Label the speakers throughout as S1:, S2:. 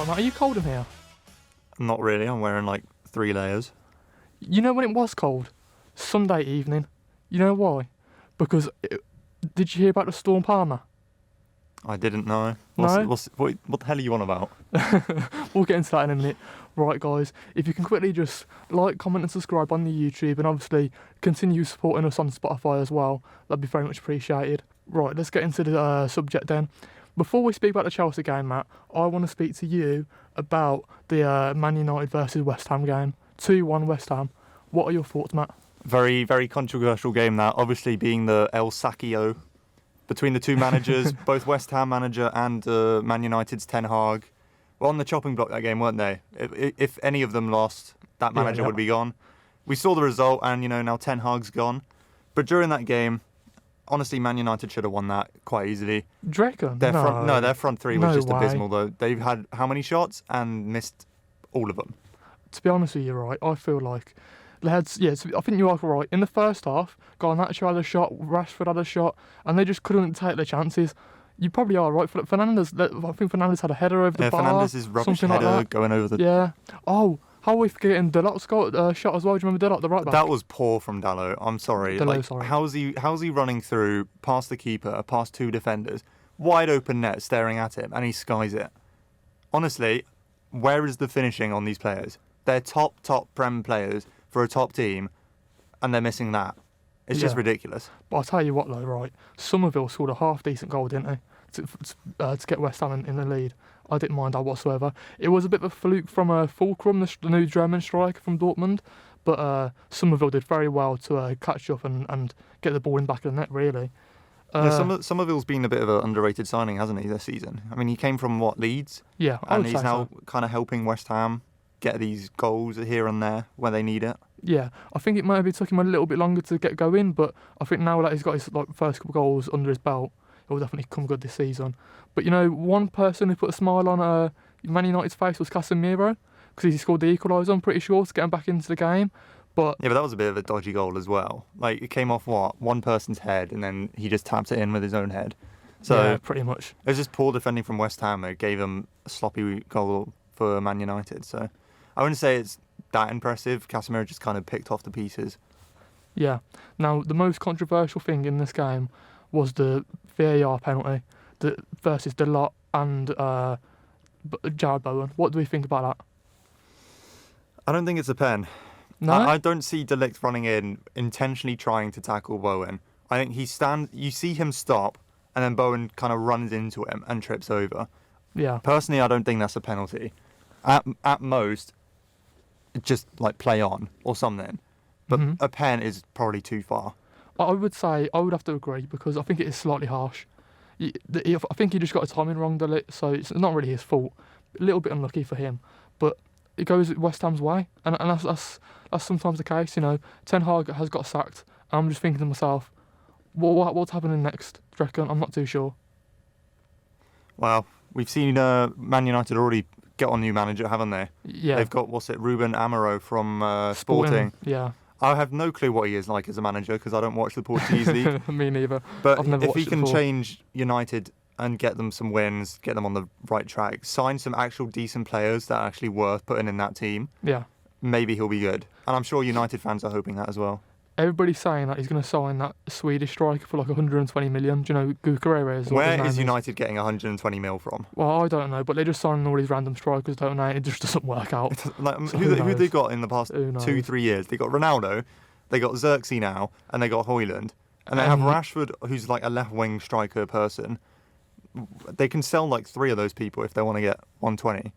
S1: Right, Matt, are you cold in here?
S2: Not really. I'm wearing like 3 layers.
S1: You know when it was cold? Sunday evening. You know why? Because, did you hear about the Storm Palmer?
S2: I didn't know.
S1: No?
S2: What the hell are you on about?
S1: We'll get into that in a minute. Right, guys, if you can quickly just like, comment and subscribe on the YouTube, and obviously continue supporting us on Spotify as well, that'd be very much appreciated. Right, let's get into the subject then. Before we speak about the Chelsea game, Matt, I want to speak to you about the Man United versus West Ham game. 2-1 West Ham. What are your thoughts, Matt?
S2: Very, very controversial game that, obviously being the El Sacchio between the two managers, both West Ham manager and Man United's Ten Hag. Were on the chopping block that game, weren't they? If any of them lost, that manager would be gone. We saw the result, and now Ten Hag's gone. But during that game, honestly, Man United should have won that quite easily.
S1: Do you reckon?
S2: Their front three was just
S1: way.
S2: abysmal, though. They've had how many shots and missed all of them?
S1: To be honest with you, right, I feel like they had, I think you are right. In the first half, Garnacho had a shot, Rashford had a shot, and they just couldn't take their chances. You probably are right. Fernandes, I think Fernandes had a header over the bar.
S2: Fernandes' rubbish header
S1: like
S2: going over the...
S1: Yeah. Oh, how are we forgetting Dalot's shot as well? Do you remember Dalot, the right back?
S2: That was poor from Dalot. I'm sorry.
S1: Sorry.
S2: How's he running through past the keeper, past 2 defenders, wide open net staring at him, and he skies it? Honestly, where is the finishing on these players? They're top Prem players for a top team, and they're missing that. It's just ridiculous.
S1: But I'll tell you what, though, right? Somerville scored a half-decent goal, didn't they? To get West Ham in the lead. I didn't mind that whatsoever. It was a bit of a fluke from Fulcrum, the new German striker from Dortmund, but Somerville did very well to catch up and get the ball in back of the net, really.
S2: Somerville's been a bit of an underrated signing, hasn't he, this season? I mean, he came from, Leeds?
S1: Yeah,
S2: and he's now kind of helping West Ham get these goals here and there when they need it.
S1: Yeah, I think it maybe took him a little bit longer to get going, but I think now that he's got his first couple of goals under his belt, it will definitely come good this season. But one person who put a smile on Man United's face was Casemiro, because he scored the equaliser, I'm pretty sure, to get him back into the game. But
S2: that was a bit of a dodgy goal as well. It came off one person's head, and then he just tapped it in with his own head. So
S1: yeah, pretty much.
S2: It was just poor defending from West Ham. It gave him a sloppy goal for Man United. So I wouldn't say it's that impressive. Casemiro just kind of picked off the pieces.
S1: Yeah. Now, the most controversial thing in this game was the VAR penalty versus Dalot and Jared Bowen. What do we think about that?
S2: I don't think it's a pen.
S1: No?
S2: I don't see De Ligt running in, intentionally trying to tackle Bowen. I think you see him stop, and then Bowen kind of runs into him and trips over.
S1: Yeah.
S2: Personally, I don't think that's a penalty. At most, just play on or something. But a pen is probably too far.
S1: I would have to agree, because I think it is slightly harsh. I think he just got a timing wrong, so it's not really his fault. A little bit unlucky for him, but it goes West Ham's way, and that's sometimes the case. Ten Hag has got sacked. I'm just thinking to myself, what's happening next? Do you reckon? I'm not too sure.
S2: Well, we've seen Man United already get on new manager, haven't they?
S1: Yeah.
S2: They've got, Ruben Amaro from Sporting.
S1: Yeah.
S2: I have no clue what he is like as a manager, because I don't watch the Portuguese league.
S1: Me neither.
S2: But
S1: I've never
S2: if he
S1: watched it
S2: can
S1: before.
S2: change United and get them some wins, get them on the right track, sign some actual decent players that are actually worth putting in that team, maybe he'll be good. And I'm sure United fans are hoping that as well.
S1: Everybody's saying that he's going to sign that Swedish striker for 120 million. Do you know Guerrero?
S2: Where is United getting 120 mil from?
S1: Well, I don't know, but they're just signing all these random strikers, don't they? It just doesn't work out.
S2: Who they got in the past 2-3 years? They got Ronaldo, they got Xerxes now, and they got Højlund. And they have Rashford, who's a left-wing striker person. They can sell 3 of those people if they want to get 120.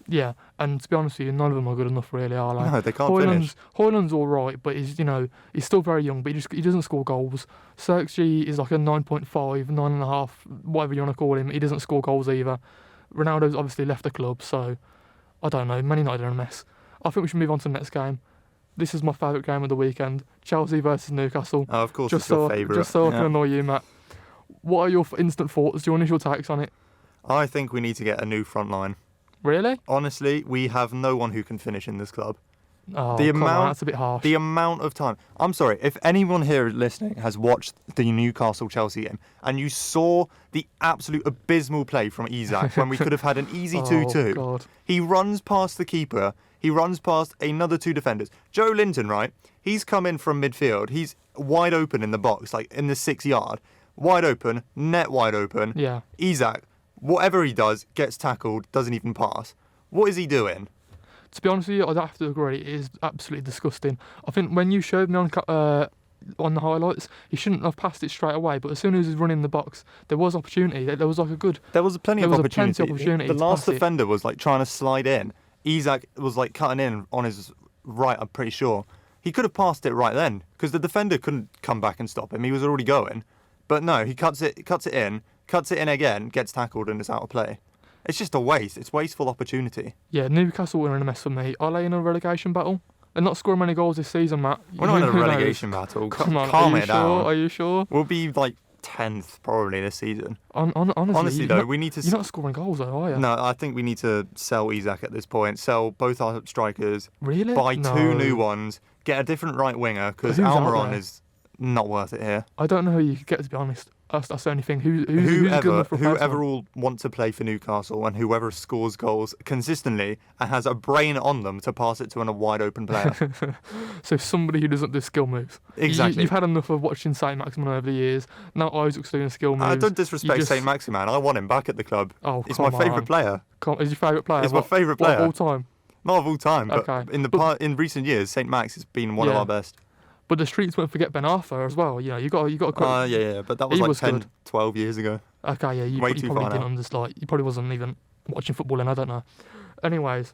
S1: Yeah, and to be honest with you, none of them are good enough, really, are they?
S2: No, they can't finish.
S1: Højlund's all right, but he's still very young, but he doesn't score goals. Xerxes is a 9.5, 9.5, whatever you want to call him. He doesn't score goals either. Ronaldo's obviously left the club, so I don't know. Man United are a mess. I think we should move on to the next game. This is my favourite game of the weekend: Chelsea versus Newcastle.
S2: Oh, of course, it's your favourite.
S1: Just so I can annoy you, Matt. What are your instant thoughts, your initial takes on it?
S2: I think we need to get a new front line.
S1: Really?
S2: Honestly, we have no one who can finish in this club.
S1: Oh,
S2: The
S1: come on,
S2: amount-
S1: that's a bit harsh.
S2: The amount of time. I'm sorry, if anyone here listening has watched the Newcastle Chelsea game and you saw the absolute abysmal play from Isak when we could have had an easy 2-2,
S1: God.
S2: he runs past the keeper, he runs past another two defenders. Joe Linton, right? He's come in from midfield, he's wide open in the box, like in the 6 yard, wide open, net wide open.
S1: Yeah.
S2: Isak, whatever he does, gets tackled, doesn't even pass. What is he doing?
S1: To be honest with you, I'd have to agree. It is absolutely disgusting. I think when you showed me on the highlights, he shouldn't have passed it straight away. But as soon as he was running the box, there was opportunity. There was like a good.
S2: There was plenty
S1: There
S2: of
S1: was
S2: opportunity.
S1: plenty of opportunity
S2: The
S1: to
S2: last
S1: pass it.
S2: defender was like trying to slide in. Isak was like cutting in on his right, I'm pretty sure. He could have passed it right then because the defender couldn't come back and stop him. He was already going. But no, he cuts it in again, gets tackled and is out of play. It's just a waste. It's wasteful opportunity.
S1: Yeah, Newcastle were in a mess for me. Are they in a relegation battle? They're not scoring many goals this season, Matt.
S2: We're not in a
S1: Who knows?
S2: relegation battle.
S1: Come on,
S2: Calm
S1: are you
S2: it
S1: sure?
S2: down.
S1: Are you sure?
S2: We'll be like 10th probably this season.
S1: Honestly,
S2: Honestly though, we need to.
S1: You're not scoring goals, though, are you?
S2: No, I think we need to sell Isak at this point. Sell both our strikers.
S1: Really?
S2: Buy
S1: No.
S2: two new ones. Get a different right winger because
S1: Who's out
S2: Almiron
S1: there?
S2: is not worth it here.
S1: I don't know who you could get, to be honest. That's the only thing. Who's a good enough replacement?
S2: Whoever will want to play for Newcastle and whoever scores goals consistently and has a brain on them to pass it to a wide open player.
S1: So somebody who doesn't do skill moves.
S2: Exactly.
S1: You've had enough of watching Saint Maximin over the years. Now Isaac's doing skill moves.
S2: I don't disrespect
S1: just-
S2: Saint Maximin. I want him back at the club.
S1: Oh,
S2: He's
S1: come
S2: my
S1: on.
S2: favourite player.
S1: Is your favourite player?
S2: He's my favourite
S1: What,
S2: player.
S1: of all time?
S2: Not of all time, but
S1: Okay.
S2: in recent years, Saint Max has been one of
S1: Yeah.
S2: our best.
S1: But the streets won't forget Ben Arthur as well. You know, you got to.
S2: Yeah, but that was
S1: He
S2: like
S1: was
S2: 10,
S1: good.
S2: 12 years ago.
S1: Okay, yeah, you
S2: Way
S1: probably
S2: too far
S1: didn't
S2: now.
S1: understand. You probably wasn't even watching football, and I don't know. Anyways,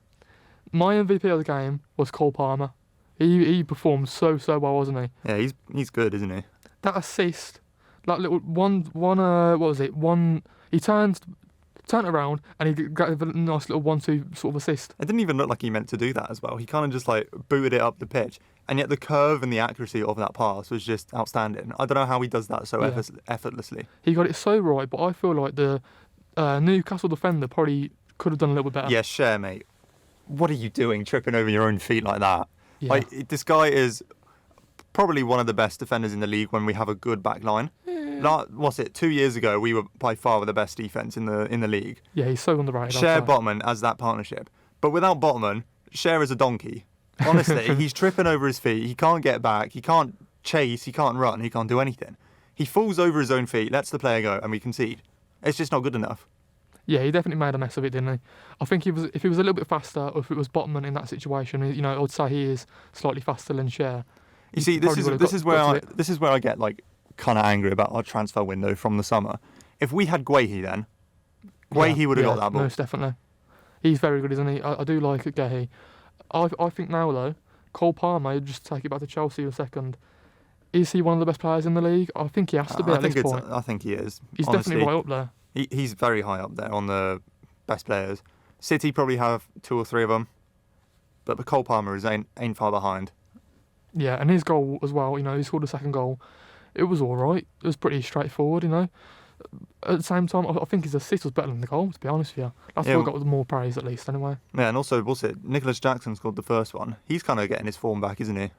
S1: my MVP of the game was Cole Palmer. He performed so well, wasn't he?
S2: Yeah, he's good, isn't he?
S1: That assist, that little one. What was it? One. He turned around and he got a nice little 1-2 sort of assist.
S2: It didn't even look like he meant to do that as well. He kind of just like booted it up the pitch, and yet the curve and the accuracy of that pass was just outstanding. I don't know how he does that so
S1: Yeah.
S2: effortlessly.
S1: He got it so right, but I feel like the Newcastle defender probably could have done a little bit better.
S2: Yeah, share, mate. What are you doing, tripping over your own feet like that?
S1: Yeah.
S2: Like this guy is probably one of the best defenders in the league when we have a good back line. What's it? 2 years ago, we were by far the best defense in the league.
S1: Yeah, he's so underrated.
S2: Share
S1: I'd say.
S2: Botman as that partnership, but without Botman, Share is a donkey. Honestly, he's tripping over his feet. He can't get back. He can't chase. He can't run. He can't do anything. He falls over his own feet, lets the player go, and we concede. It's just not good enough.
S1: Yeah, he definitely made a mess of it, didn't he? I think if he was a little bit faster, or if it was Botman in that situation, you know, I would say he is slightly faster than Share.
S2: You see, this is where I get like kind of angry about our transfer window from the summer. If we had Guehi then, Guehi would have got that ball.
S1: Most definitely. He's very good, isn't he? I do like Guehi. I think now though, Cole Palmer, just take it back to Chelsea a second. Is he one of the best players in the league? I think he has to be at this point.
S2: I think he is.
S1: He's
S2: honestly.
S1: definitely right up there.
S2: He's very high up there on the best players. City probably have 2 or 3 of them, but the Cole Palmer ain't far behind.
S1: Yeah, and his goal as well, you know, he scored a second goal. It was all right. It was pretty straightforward, you know. At the same time, I think his assist was better than the goal, to be honest with you. That's
S2: Yeah,
S1: why I got more praise, at least, anyway.
S2: Yeah, and also, what's it? Nicholas Jackson scored the first one. He's kind of getting his form back, isn't he?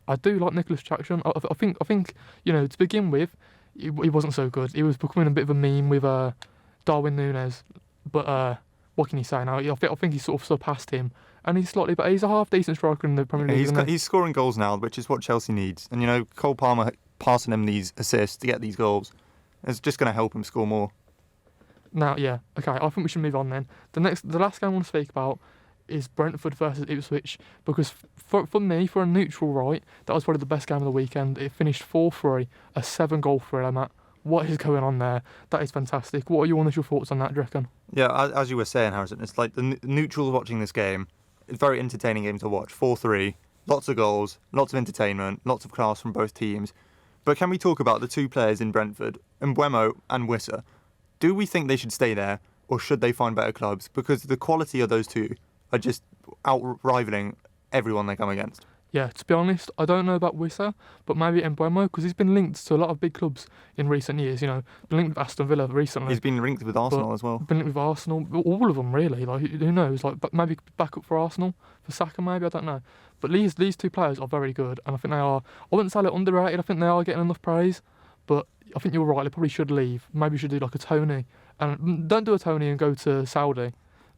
S1: I do like Nicholas Jackson. I think you know, to begin with, he wasn't so good. He was becoming a bit of a meme with Darwin Núñez. But what can you say now? I think he's sort of surpassed him. And he's slightly, but he's a half decent striker in the Premier League.
S2: He's scoring goals now, which is what Chelsea needs. And, you know, Cole Palmer passing him these assists to get these goals is just going to help him score more.
S1: Now, yeah, okay, I think we should move on then. The last game I want to speak about is Brentford versus Ipswich, because for me, for a neutral, right, that was probably the best game of the weekend. It finished 4-3, a 7-goal thriller, Matt. What is going on there? That is fantastic. What are your initial thoughts on that, do you reckon?
S2: Yeah, as you were saying, Harrison, it's like the neutrals watching this game. It's a very entertaining game to watch. 4-3, lots of goals, lots of entertainment, lots of class from both teams. But can we talk about the 2 players in Brentford, Mbeumo and Wissa? Do we think they should stay there, or should they find better clubs? Because the quality of those 2 are just out-rivaling everyone they come against.
S1: Yeah, to be honest, I don't know about Wissa, but maybe Mbeumo, because he's been linked to a lot of big clubs in recent years. You know, been linked with Aston Villa recently.
S2: He's been linked with Arsenal as well.
S1: Been linked with Arsenal, all of them really. Like, who knows? Like, but maybe back up for Arsenal, for Saka maybe, I don't know. But these two players are very good, and I think they are. I wouldn't say they're underrated. I think they are getting enough praise, but I think you're right. They probably should leave. Maybe you should do like a Tony, and don't do a Tony and go to Saudi.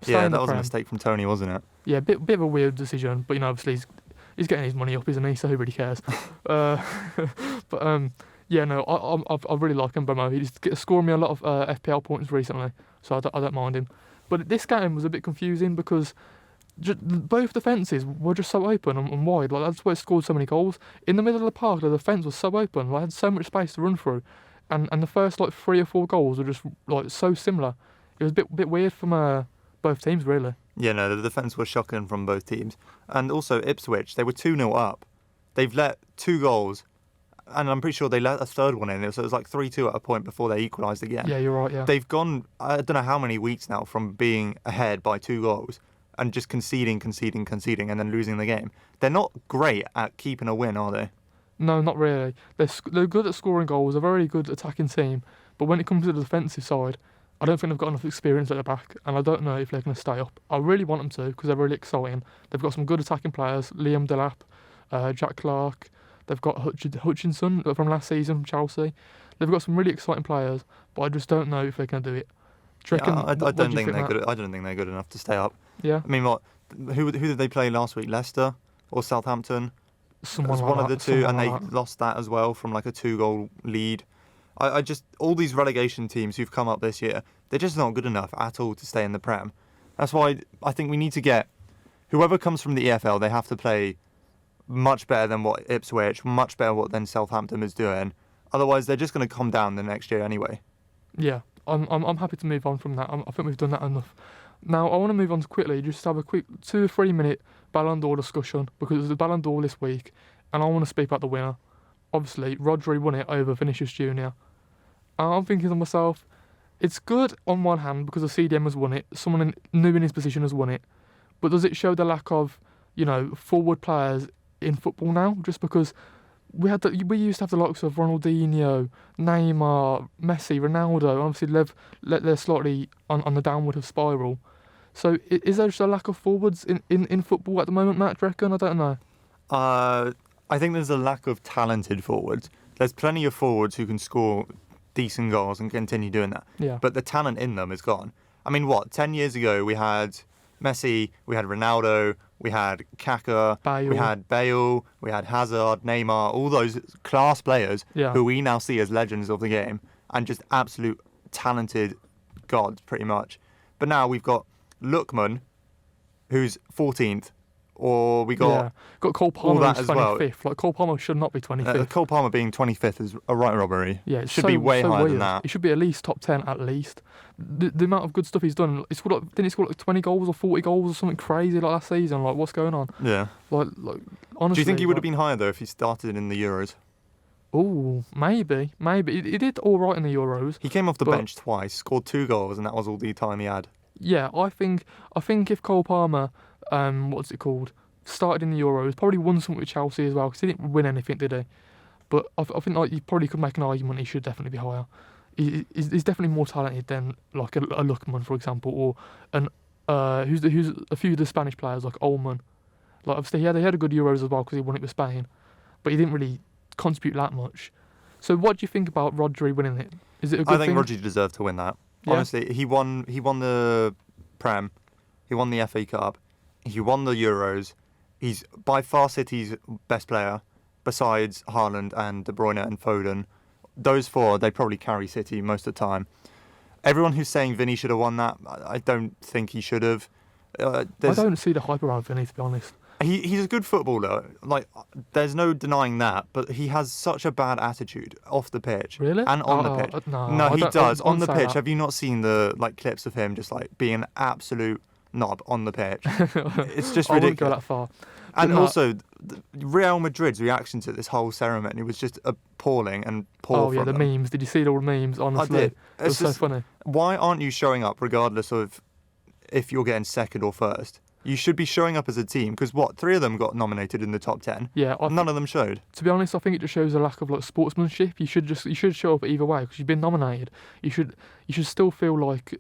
S2: Yeah, that was a mistake from Tony, wasn't it?
S1: Yeah, bit of a weird decision, but you know, obviously he's getting his money up, isn't he? So who really cares? Yeah, no, I really like Mbeumo. He's scoring me a lot of FPL points recently, so I don't mind him. But this game was a bit confusing because both defences were just so open and wide. Like, that's why it scored so many goals. In the middle of the park, the defence was so open. Like, I had so much space to run through, and the first like 3 or 4 goals were just like so similar. It was a bit weird from both teams, really.
S2: Yeah, no, the defence was shocking from both teams. And also Ipswich, they were 2-0 up. They've let 2 goals, and I'm pretty sure they let a third one in. So it was like 3-2 at a point before they equalised again.
S1: Yeah, you're right, yeah.
S2: They've gone, I don't know how many weeks now, from being ahead by 2 goals and just conceding, and then losing the game. They're not great at keeping a win, are they?
S1: No, not really. They're good at scoring goals, they're a very good attacking team, but when it comes to the defensive side, I don't think they've got enough experience at the back, and I don't know if they're going to stay up. I really want them to, because they're really exciting. They've got some good attacking players, Liam Delap, Jack Clark. They've got Hutchinson from last season from Chelsea. They've got some really exciting players, but I just don't know if they're going to do it. Do you reckon,
S2: I don't think they're good. I don't think they're good enough to stay up.
S1: Yeah.
S2: I mean, what? Who did they play last week? Leicester or Southampton?
S1: Someone like
S2: one of the two, and they
S1: like
S2: lost that as well from like a 2-goal lead. I just, all these relegation teams who've come up this year, they're just not good enough at all to stay in the Prem. That's why I think we need to get whoever comes from the EFL. They have to play much better than what Ipswich, much better than Southampton is doing. Otherwise, they're just going to come down the next year anyway.
S1: Yeah, I'm happy to move on from that. I think we've done that enough. Now I want to move on quickly, just have a quick 2 or 3 minute Ballon d'Or discussion, because there's a Ballon d'Or this week, and I want to speak about the winner. Obviously, Rodri won it over Vinicius Jr. And I'm thinking to myself, it's good on one hand because the CDM has won it, someone new in his position has won it, but does it show the lack of, forward players in football now? Just because we used to have the likes of Ronaldinho, Neymar, Messi, Ronaldo, and obviously they're slightly on the downward of spiral. So is there just a lack of forwards in football at the moment, Matt, do you reckon? I don't know.
S2: I think there's a lack of talented forwards. There's plenty of forwards who can score decent goals and continue doing that.
S1: Yeah.
S2: But the talent in them is gone. I mean, 10 years ago we had Messi, we had Ronaldo, we had Kaká,
S1: Bale.
S2: we had Bale, we had Hazard, Neymar, all those class players who we now see as legends of the game and just absolute talented gods, pretty much. But now we've got Lookman, who's 14th, or we got
S1: Cole Palmer who's 25th.
S2: Well.
S1: Like, Cole Palmer should not be 25th.
S2: Cole Palmer being 25th is a right robbery.
S1: Yeah,
S2: it should be way higher
S1: weird.
S2: than that.
S1: It should be at least top 10 at least. The amount of good stuff he's done. Didn't he score like 20 goals or 40 goals or something crazy like last season? Like, what's going on?
S2: Yeah.
S1: Like honestly.
S2: Do you think he would have been higher though if he started in the Euros?
S1: Oh, maybe. He did all right in the Euros.
S2: He came off the bench twice, scored 2 goals, and that was all the time he had.
S1: Yeah, I think if Cole Palmer, started in the Euros, probably won something with Chelsea as well, because he didn't win anything, did he? But I think like you probably could make an argument he should definitely be higher. He's definitely more talented than like a Lookman, for example, or who's a few of the Spanish players like Ullman. Like obviously he had a good Euros as well because he won it with Spain, but he didn't really contribute that much. So what do you think about Rodri winning it? Is it a good thing?
S2: I think Rodri deserved to win that.
S1: Yeah.
S2: Honestly, he won the Prem, he won the FA Cup, he won the Euros. He's by far City's best player, besides Haaland and De Bruyne and Foden. Those 4, they probably carry City most of the time. Everyone who's saying Vini should have won that, I don't think he should have.
S1: I don't see the hype around Vini, to be honest.
S2: He's a good footballer. Like, there's no denying that, but he has such a bad attitude off the pitch.
S1: Really?
S2: And on the pitch.
S1: No,
S2: he does. On the pitch,
S1: that.
S2: have you not seen the clips of him just being an absolute knob on the pitch? It's just ridiculous.
S1: I wouldn't go that far.
S2: And also, Real Madrid's reaction to this whole ceremony was just appalling and poor.
S1: Oh yeah, the memes. Did you see all the memes? Honestly,
S2: I did.
S1: It was so funny.
S2: Why aren't you showing up regardless of if you're getting second or first? You should be showing up as a team because 3 of them got nominated in the top 10.
S1: Yeah,
S2: None of them showed.
S1: To be honest, I think it just shows a lack of like sportsmanship. You should show up either way because you've been nominated. You should still feel like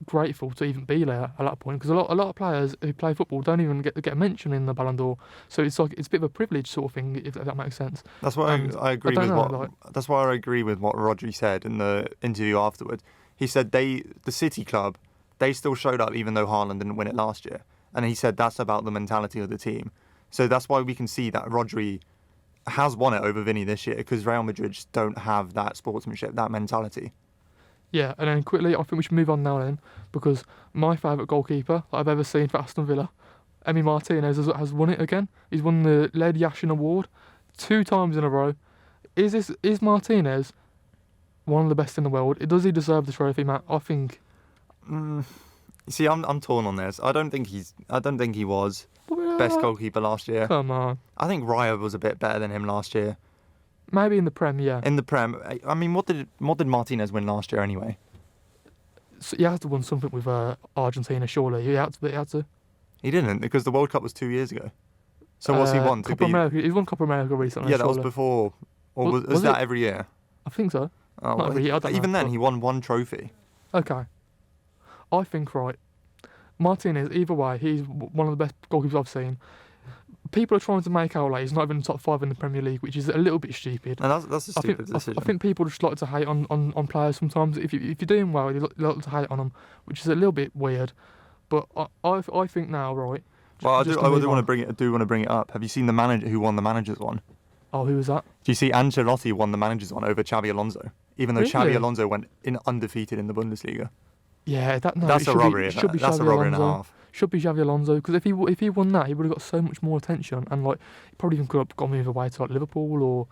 S1: grateful to even be there at that point because a lot of players who play football don't even get a mention in the Ballon d'Or. So it's like it's a bit of a privilege sort of thing if that makes sense.
S2: That's why I agree that's why I agree with what Rodri said in the interview afterwards. He said the City club, they still showed up even though Haaland didn't win it last year. And he said that's about the mentality of the team. So that's why we can see that Rodri has won it over Vini this year because Real Madrid just don't have that sportsmanship, that mentality.
S1: Yeah, and then quickly, I think we should move on now then because my favourite goalkeeper that I've ever seen for Aston Villa, Emi Martinez, has won it again. He's won the Led Yashin Award 2 times in a row. Is Martinez one of the best in the world? Does he deserve the trophy, Matt? I think.
S2: You see, I'm torn on this. I don't think he was best goalkeeper last year.
S1: Come on.
S2: I think Raya was a bit better than him last year.
S1: Maybe in the Prem, yeah.
S2: In the Prem, I mean, what did Martinez win last year anyway?
S1: So he has to win something with Argentina, surely. He had to.
S2: He didn't because the World Cup was 2 years ago. So what's he won?
S1: Copa America. He's won Copa America recently.
S2: Yeah, that was before. Or was that every year?
S1: I think so.
S2: Oh,
S1: Not every year. I don't
S2: even
S1: know,
S2: then, he won 1 trophy.
S1: Okay. I think, right, Martinez, either way, he's one of the best goalkeepers I've seen. People are trying to make out like he's not even in the top 5 in the Premier League, which is a little bit stupid.
S2: And that's a stupid decision.
S1: I think people just like to hate on players sometimes. If you're doing well, you like to hate on them, which is a little bit weird. But I think now, right.
S2: Well, I do want to bring it up. Have you seen the manager who won the managers one?
S1: Oh, who was that?
S2: Do you see Ancelotti won the managers one over Xabi Alonso, even though Xabi Alonso went undefeated in the Bundesliga?
S1: Yeah,
S2: that's a robbery. That's a robbery and a half.
S1: Should be Xabi Alonso because if he won that, he would have got so much more attention and like he probably even could have gone either way to like Liverpool or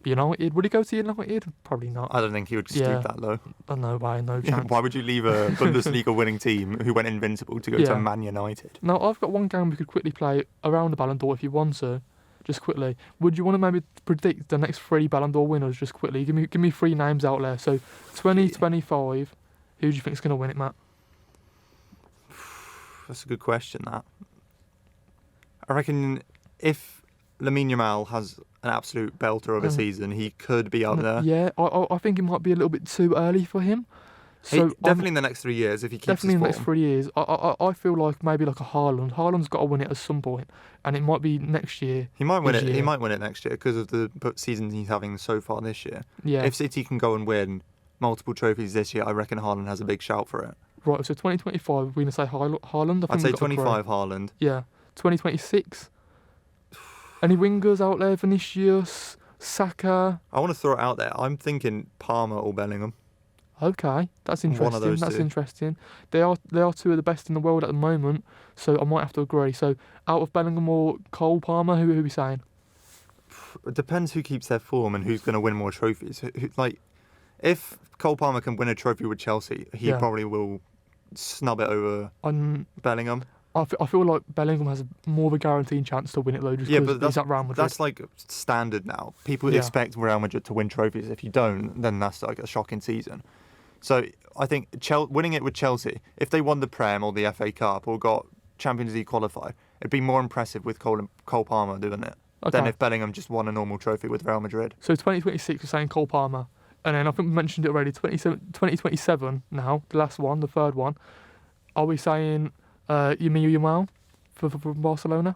S1: United. Would he go to United? Probably not.
S2: I don't think he would stoop that low.
S1: No way, no chance.
S2: Why would you leave a Bundesliga winning team who went invincible to go to Man United?
S1: Now I've got one game we could quickly play around the Ballon d'Or if you want to. Just quickly, would you want to maybe predict the next 3 Ballon d'Or winners? Just quickly, give me 3 names out there. So 2025, who do you think is going to win it, Matt?
S2: That's a good question, that. I reckon if Lamine Yamal has an absolute belter of a season, he could be up there.
S1: Yeah, I think it might be a little bit too early for him. So
S2: definitely in the next 3 years, if he keeps his form.
S1: Definitely in the next 3 years. I feel like maybe like a Haaland. Haaland's got to win it at some point, and it might be next year.
S2: He might win it. He might win it next year because of the season he's having so far this year.
S1: Yeah.
S2: If City can go and win multiple trophies this year, I reckon Haaland has a big shout for it.
S1: Right, so 2025, we're going to say Haaland.
S2: I'd say 25 Haaland.
S1: Yeah. 2026. Any wingers out there? Vinicius, Saka.
S2: I want to throw it out there. I'm thinking Palmer or Bellingham.
S1: Okay, that's interesting.
S2: One of those
S1: that's
S2: two.
S1: Interesting. They are 2 of the best in the world at the moment, so I might have to agree. So out of Bellingham or Cole Palmer, who are we saying?
S2: It depends who keeps their form and who's going to win more trophies. Like, if Cole Palmer can win a trophy with Chelsea, he probably will snub it over Bellingham.
S1: I feel like Bellingham has more of a guaranteed chance to win it though, just because he's at Real Madrid.
S2: That's like standard now. People expect Real Madrid to win trophies. If you don't, then that's like a shocking season. So I think winning it with Chelsea, if they won the Prem or the FA Cup or got Champions League qualified, it'd be more impressive with Cole Palmer doing it than if Bellingham just won a normal trophy with Real Madrid.
S1: So 2026, we're saying Cole Palmer. And then I think we mentioned it already, 2027 now, the last one, the third one. Are we saying Lamine Yamal for Barcelona?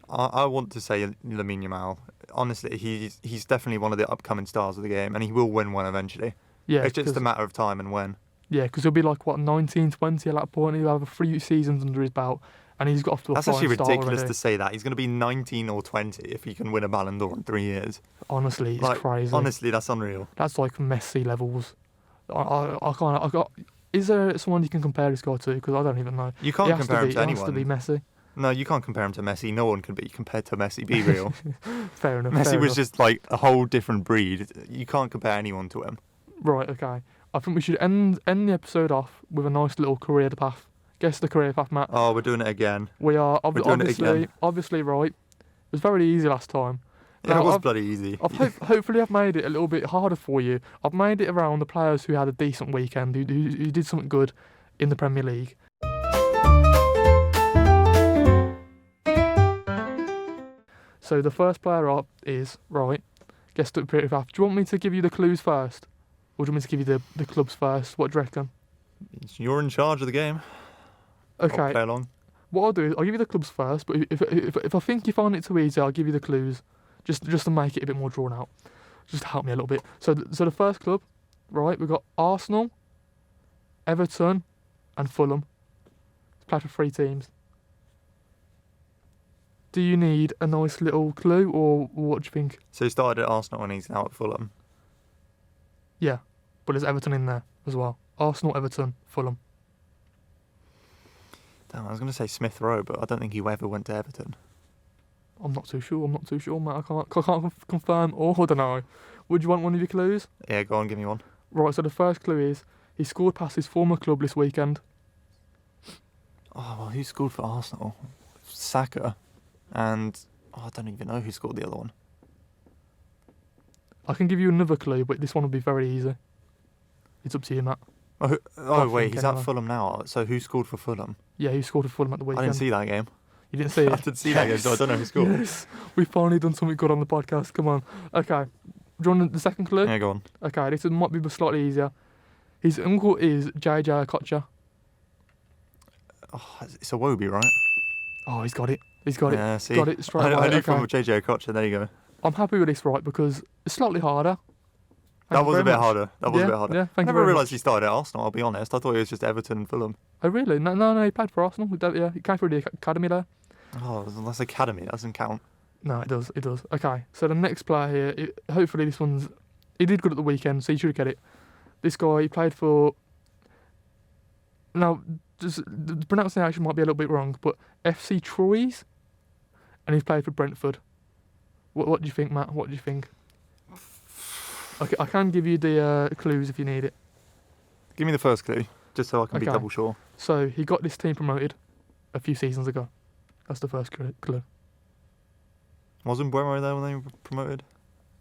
S2: I want to say Lamine Yamal. Honestly, he's definitely one of the upcoming stars of the game, and he will win one eventually. Yeah, it's just a matter of time and when.
S1: Yeah, because he'll be like, 19, 20 at that point. He'll have a few seasons under his belt, and he's got off to a flying start.
S2: That's actually ridiculous to say that. He's going to be 19 or 20 if he can win a Ballon d'Or in 3 years.
S1: Honestly, it's crazy.
S2: Honestly, that's unreal.
S1: That's like Messi levels. I can't. Is there someone you can compare this guy to? Because I don't even know.
S2: You can't compare him to anyone.
S1: It has to be Messi.
S2: No, you can't compare him to Messi. No one can be compared to Messi. Be real.
S1: Fair enough.
S2: Messi was just like a whole different breed. You can't compare anyone to him.
S1: Right. Okay. I think we should end the episode off with a nice little career path. Guess the career path, Matt.
S2: Oh, we're doing it again.
S1: We are obviously right. It was very easy last time.
S2: Now, it was bloody easy.
S1: Hopefully I've made it a little bit harder for you. I've made it around the players who had a decent weekend, who did something good in the Premier League. So the first player up is, right, guess the period of. Do you want me to give you the clues first? Or do you want me to give you the clubs first? What do you reckon?
S2: You're in charge of the game. I'll
S1: Okay.
S2: play along.
S1: What I'll do is I'll give you the clubs first, but if I think you find it too easy, I'll give you the clues, just to make it a bit more drawn out, just to help me a little bit. So the first club, right? We've got Arsenal, Everton, and Fulham. It's played for 3 teams. Do you need a nice little clue, or what do you think?
S2: So he started at Arsenal and he's now at Fulham.
S1: Yeah, but there's Everton in there as well. Arsenal, Everton, Fulham.
S2: Damn, I was going to say Smith Rowe, but I don't think he ever went to Everton.
S1: I'm not too sure, mate. I can't confirm or deny. Would you want one of your clues?
S2: Yeah, go on, give me one.
S1: Right, so the first clue is he scored past his former club this weekend.
S2: Oh, well, who scored for Arsenal? Saka. And I don't even know who scored the other one.
S1: I can give you another clue, but this one will be very easy. It's up to you, Matt.
S2: Oh wait, he's
S1: anyway.
S2: at Fulham now. So who scored for Fulham?
S1: Yeah, he scored for Fulham at the
S2: I
S1: weekend.
S2: didn't see that game.
S1: You didn't see it?
S2: I didn't see that game, so I don't know who scored.
S1: Yes, we've finally done something good on the podcast. Come on. Okay, do you want the second clue?
S2: Yeah, go on.
S1: Okay, this might be slightly easier. His uncle is JJ Okocha.
S2: Oh, it's a Wobie, right?
S1: Oh, he's got it. He's got
S2: Yeah,
S1: it.
S2: see?
S1: Got it straight
S2: I
S1: away.
S2: knew
S1: Okay.
S2: from JJ Okocha, there you go.
S1: I'm happy with this, right, because it's slightly harder. Thank
S2: That
S1: you
S2: was a
S1: very
S2: bit
S1: much.
S2: harder. That was a bit harder.
S1: Yeah,
S2: I
S1: thank you
S2: never
S1: very
S2: realised
S1: much.
S2: he started at Arsenal, I'll be honest. I thought it was just Everton and Fulham.
S1: Oh, really? No, he played for Arsenal. Yeah, he came through the academy there.
S2: Oh, that's academy. That doesn't count.
S1: No, it does. Okay, so the next player here, hopefully this one's... He did good at the weekend, so he should get it. This guy, he played for... Now, just, the pronunciation might be a little bit wrong, but FC Troyes, and he's played for Brentford. What do you think, Matt? What do you think? Okay, I can give you the clues if you need it.
S2: Give me the first clue, just so I can be
S1: Okay.
S2: double sure.
S1: So, he got this team promoted a few seasons ago. That's the first clue.
S2: Wasn't Mbeumo there when they were promoted?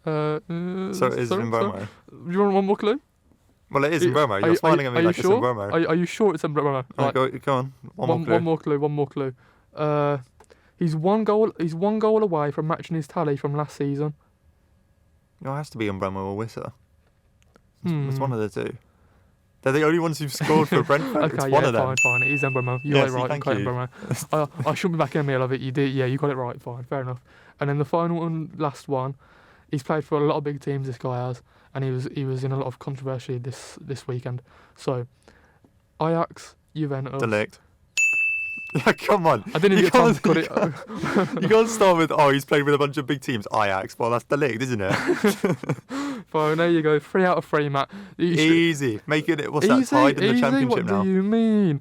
S1: So
S2: So it is Mbeumo.
S1: Do you want one more clue?
S2: Well, it is Mbeumo. You're smiling at me like it's Mbeumo.
S1: Are you sure it's Mbeumo?
S2: Right, go on. One more clue.
S1: One more clue. He's one goal away from matching his tally from last season.
S2: No, it has to be Mbeumo or Wissa. It's one of the two. They're the only ones who've scored for Brentford.
S1: Okay,
S2: it's
S1: yeah,
S2: one of them.
S1: fine. It is Mbeumo. You got it right.
S2: Thank
S1: Okay,
S2: you.
S1: Mbeumo. I shouldn't be back in the middle of it. You did. Yeah, you got it right. Fine, fair enough. And then the final and last one, he's played for a lot of big teams. This guy has, and he was in a lot of controversy this weekend. So, Ajax, Juventus.
S2: Delict. Yeah, come on.
S1: I didn't even get time to cut it.
S2: You can't start with, he's played with a bunch of big teams. Ajax. Well, that's Delict, isn't it?
S1: Fine, there you go. 3 out of 3, Matt.
S2: Easy. Making it, what's that, tied in the championship
S1: what
S2: now?
S1: What do you mean?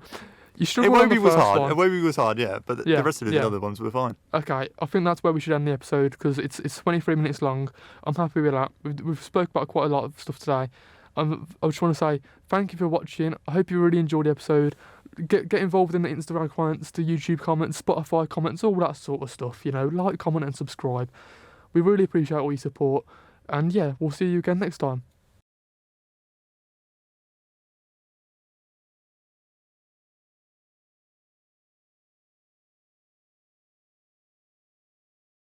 S1: You struggled on the
S2: was
S1: first
S2: hard.
S1: one.
S2: Iwobi was hard, yeah. But
S1: Yeah,
S2: the rest of the other ones were fine.
S1: Okay, I think that's where we should end the episode because it's 23 minutes long. I'm happy with that. We've spoke about quite a lot of stuff today. I just want to say thank you for watching. I hope you really enjoyed the episode. Get involved in the Instagram comments, the YouTube comments, Spotify comments, all that sort of stuff. You know, like, comment, and subscribe. We really appreciate all your support. And yeah, we'll see you again next time.